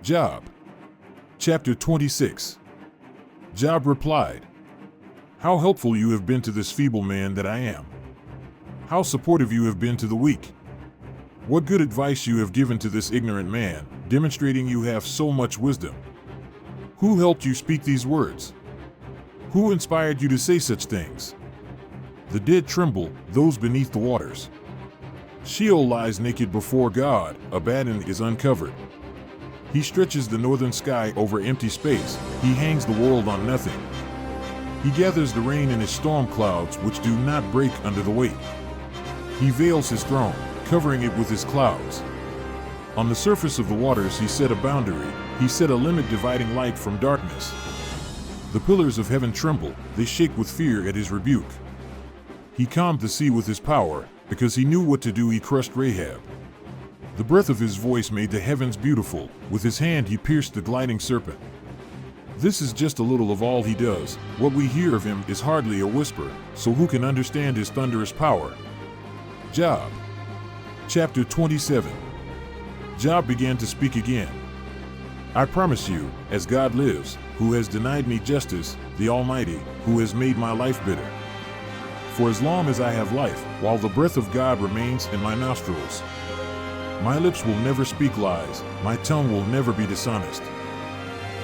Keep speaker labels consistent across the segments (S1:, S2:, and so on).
S1: Job. Chapter 26. Job replied, "How helpful you have been to this feeble man that I am. How supportive you have been to the weak. What good advice you have given to this ignorant man, demonstrating you have so much wisdom. Who helped you speak these words? Who inspired you to say such things? The dead tremble, those beneath the waters. Sheol lies naked before God, Abaddon is uncovered. He stretches the northern sky over empty space, he hangs the world on nothing. He gathers the rain in his storm clouds which do not break under the weight. He veils his throne, covering it with his clouds. On the surface of the waters he set a boundary, he set a limit dividing light from darkness. The pillars of heaven tremble, they shake with fear at his rebuke. He calmed the sea with his power, because he knew what to do he crushed Rahab. The breath of his voice made the heavens beautiful, with his hand he pierced the gliding serpent. This is just a little of all he does, what we hear of him is hardly a whisper, so who can understand his thunderous power?" Job. Chapter 27. Job began to speak again. "I promise you, as God lives, who has denied me justice, the Almighty, who has made my life bitter. For as long as I have life, while the breath of God remains in my nostrils, my lips will never speak lies, my tongue will never be dishonest.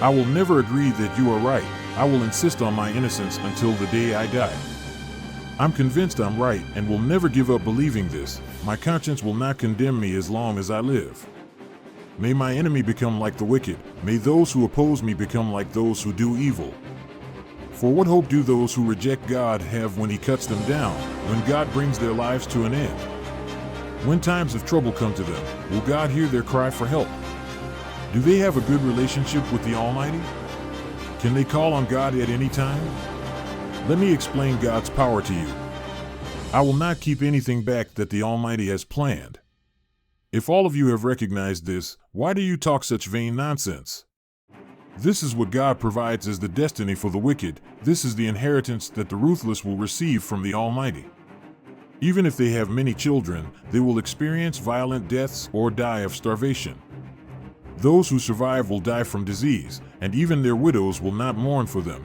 S1: I will never agree that you are right, I will insist on my innocence until the day I die. I'm convinced I'm right and will never give up believing this, my conscience will not condemn me as long as I live. May my enemy become like the wicked, may those who oppose me become like those who do evil. For what hope do those who reject God have when He cuts them down, when God brings their lives to an end? When times of trouble come to them, will God hear their cry for help? Do they have a good relationship with the Almighty? Can they call on God at any time? Let me explain God's power to you. I will not keep anything back that the Almighty has planned. If all of you have recognized this, why do you talk such vain nonsense? This is what God provides as the destiny for the wicked, this is the inheritance that the ruthless will receive from the Almighty. Even if they have many children, they will experience violent deaths or die of starvation. Those who survive will die from disease, and even their widows will not mourn for them.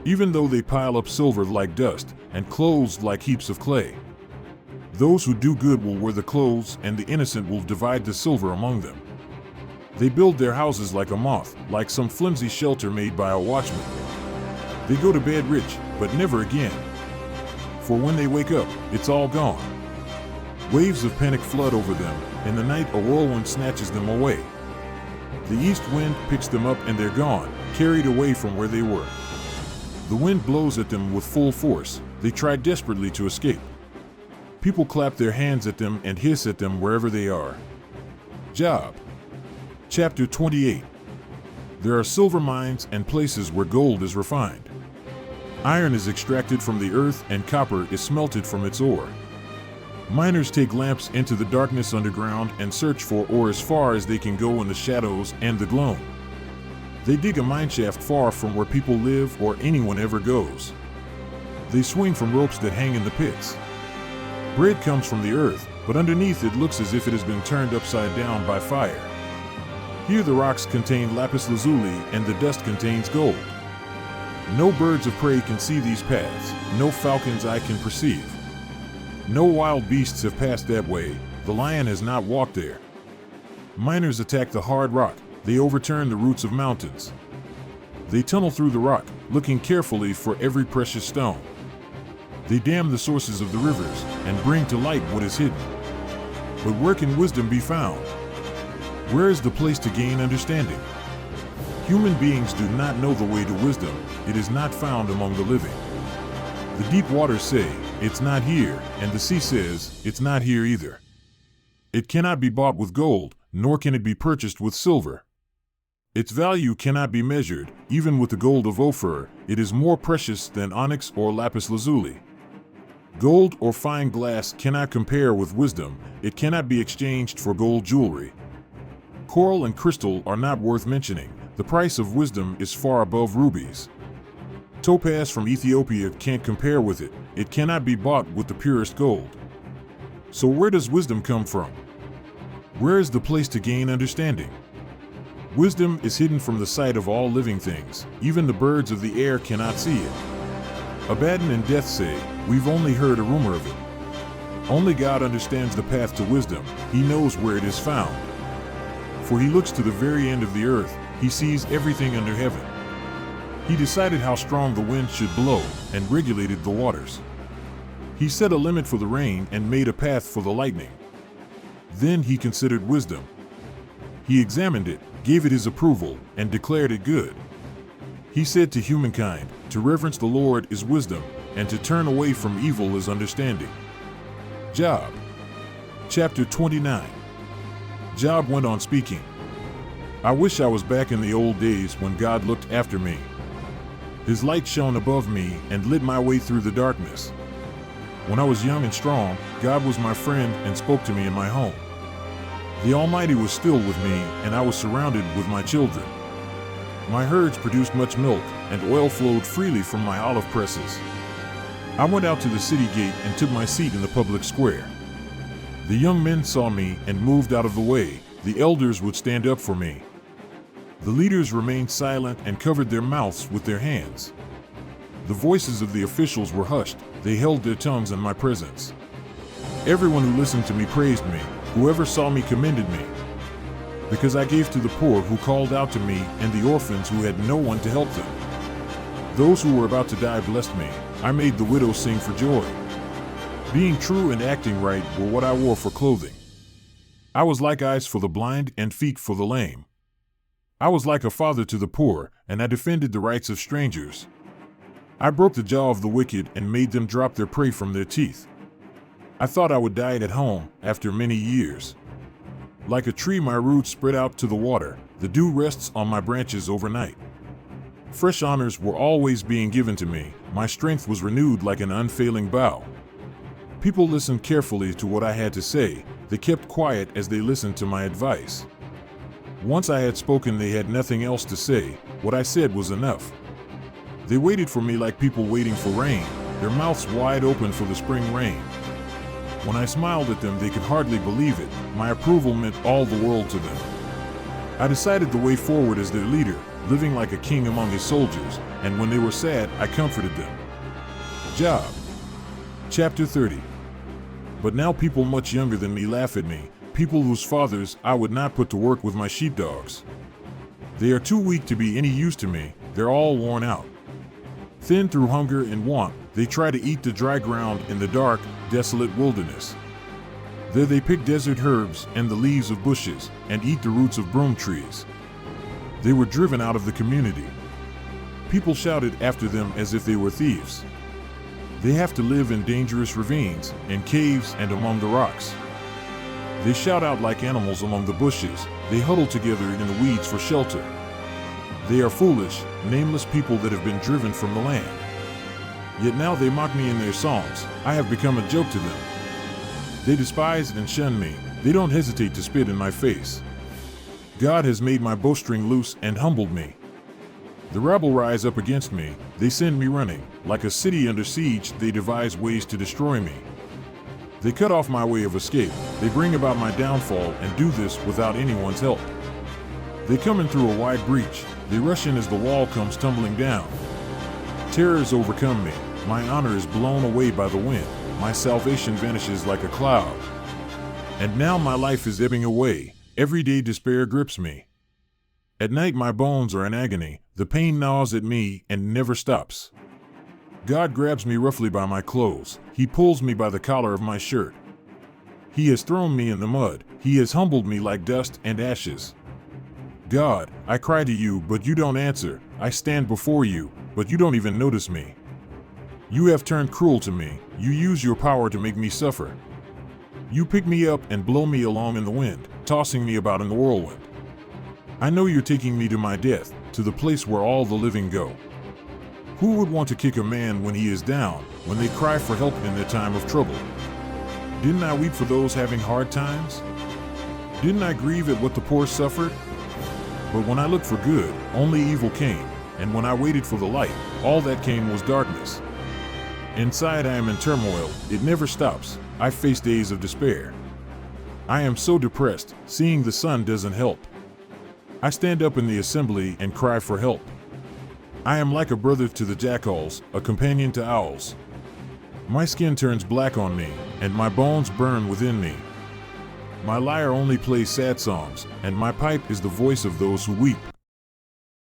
S1: Even though they pile up silver like dust, and clothes like heaps of clay. Those who do good will wear the clothes, and the innocent will divide the silver among them. They build their houses like a moth, like some flimsy shelter made by a watchman. They go to bed rich, but never again. For when they wake up, it's all gone. Waves of panic flood over them, in the night a whirlwind snatches them away. The east wind picks them up and they're gone, carried away from where they were. The wind blows at them with full force, they try desperately to escape. People clap their hands at them and hiss at them wherever they are. Job. Chapter 28. There are silver mines and places where gold is refined. Iron is extracted from the earth and copper is smelted from its ore. Miners take lamps into the darkness underground and search for ore as far as they can go in the shadows and the gloom. They dig a mineshaft far from where people live or anyone ever goes. They swing from ropes that hang in the pits. Bread comes from the earth, but underneath it looks as if it has been turned upside down by fire. Here the rocks contain lapis lazuli and the dust contains gold. No birds of prey can see these paths, no falcon's eye can perceive. No wild beasts have passed that way, the lion has not walked there. Miners attack the hard rock, they overturn the roots of mountains. They tunnel through the rock, looking carefully for every precious stone. They dam the sources of the rivers, and bring to light what is hidden. But where can wisdom be found? Where is the place to gain understanding? Human beings do not know the way to wisdom, it is not found among the living. The deep waters say, it's not here, and the sea says, it's not here either. It cannot be bought with gold, nor can it be purchased with silver. Its value cannot be measured, even with the gold of Ophir, it is more precious than onyx or lapis lazuli. Gold or fine glass cannot compare with wisdom, it cannot be exchanged for gold jewelry. Coral and crystal are not worth mentioning, the price of wisdom is far above rubies. Topaz from Ethiopia can't compare with it, it cannot be bought with the purest gold. So where does wisdom come from? Where is the place to gain understanding? Wisdom is hidden from the sight of all living things. Even the birds of the air cannot see it. Abaddon and Death say, we've only heard a rumor of it. Only God understands the path to wisdom. He knows where it is found. For he looks to the very end of the earth. He sees everything under heaven. He decided how strong the wind should blow and regulated the waters. He set a limit for the rain and made a path for the lightning. Then he considered wisdom. He examined it, gave it his approval, and declared it good. He said to humankind, to reverence the Lord is wisdom, and to turn away from evil is understanding. Job. Chapter 29. Job went on speaking. I wish I was back in the old days when God looked after me. His light shone above me and lit my way through the darkness. When I was young and strong, God was my friend and spoke to me in my home. The Almighty was still with me, and I was surrounded with my children. My herds produced much milk, and oil flowed freely from my olive presses. I went out to the city gate and took my seat in the public square. The young men saw me and moved out of the way. The elders would stand up for me. The leaders remained silent and covered their mouths with their hands. The voices of the officials were hushed. They held their tongues in my presence. Everyone who listened to me praised me. Whoever saw me commended me. Because I gave to the poor who called out to me and the orphans who had no one to help them. Those who were about to die blessed me. I made the widow sing for joy. Being true and acting right were what I wore for clothing. I was like eyes for the blind and feet for the lame. I was like a father to the poor, and I defended the rights of strangers. I broke the jaw of the wicked and made them drop their prey from their teeth. I thought I would die at home after many years. Like a tree, my roots spread out to the water. The dew rests on my branches overnight. Fresh honors were always being given to me. My strength was renewed like an unfailing bow. People listened carefully to what I had to say. They kept quiet as they listened to my advice. Once I had spoken, they had nothing else to say. What I said was enough. They waited for me like people waiting for rain, their mouths wide open for the spring rain. When I smiled at them, they could hardly believe it. My approval meant all the world to them. I decided the way forward as their leader, living like a king among his soldiers, and when they were sad, I comforted them. Job. Chapter 30. But now people much younger than me laugh at me, people whose fathers I would not put to work with my sheepdogs. They are too weak to be any use to me. They're all worn out. Thin through hunger and want, they try to eat the dry ground in the dark, desolate wilderness. There they pick desert herbs and the leaves of bushes, and eat the roots of broom trees. They were driven out of the community. People shouted after them as if they were thieves. They have to live in dangerous ravines, in caves, and among the rocks. They shout out like animals among the bushes. They huddle together in the weeds for shelter. They are foolish, nameless people that have been driven from the land. Yet now they mock me in their songs. I have become a joke to them. They despise and shun me. They don't hesitate to spit in my face. God has made my bowstring loose and humbled me. The rabble rise up against me. They send me running. Like a city under siege, they devise ways to destroy me. They cut off my way of escape. They bring about my downfall and do this without anyone's help. They come in through a wide breach. They rush in as the wall comes tumbling down. Terrors overcome me. My honor is blown away by the wind. My salvation vanishes like a cloud. And now my life is ebbing away. Every day despair grips me. At night my bones are in agony. The pain gnaws at me and never stops. God grabs me roughly by my clothes. He pulls me by the collar of my shirt. He has thrown me in the mud. He has humbled me like dust and ashes. God, I cry to you, but you don't answer. I stand before you, but you don't even notice me. You have turned cruel to me. You use your power to make me suffer. You pick me up and blow me along in the wind, tossing me about in the whirlwind. I know you're taking me to my death, to the place where all the living go. Who would want to kick a man when he is down, when they cry for help in their time of trouble? Didn't I weep for those having hard times? Didn't I grieve at what the poor suffered? But when I looked for good, only evil came, and when I waited for the light, all that came was darkness. Inside I am in turmoil, it never stops. I face days of despair. I am so depressed, seeing the sun doesn't help. I stand up in the assembly and cry for help. I am like a brother to the jackals, a companion to owls. My skin turns black on me, and my bones burn within me. My lyre only plays sad songs, and my pipe is the voice of those who weep.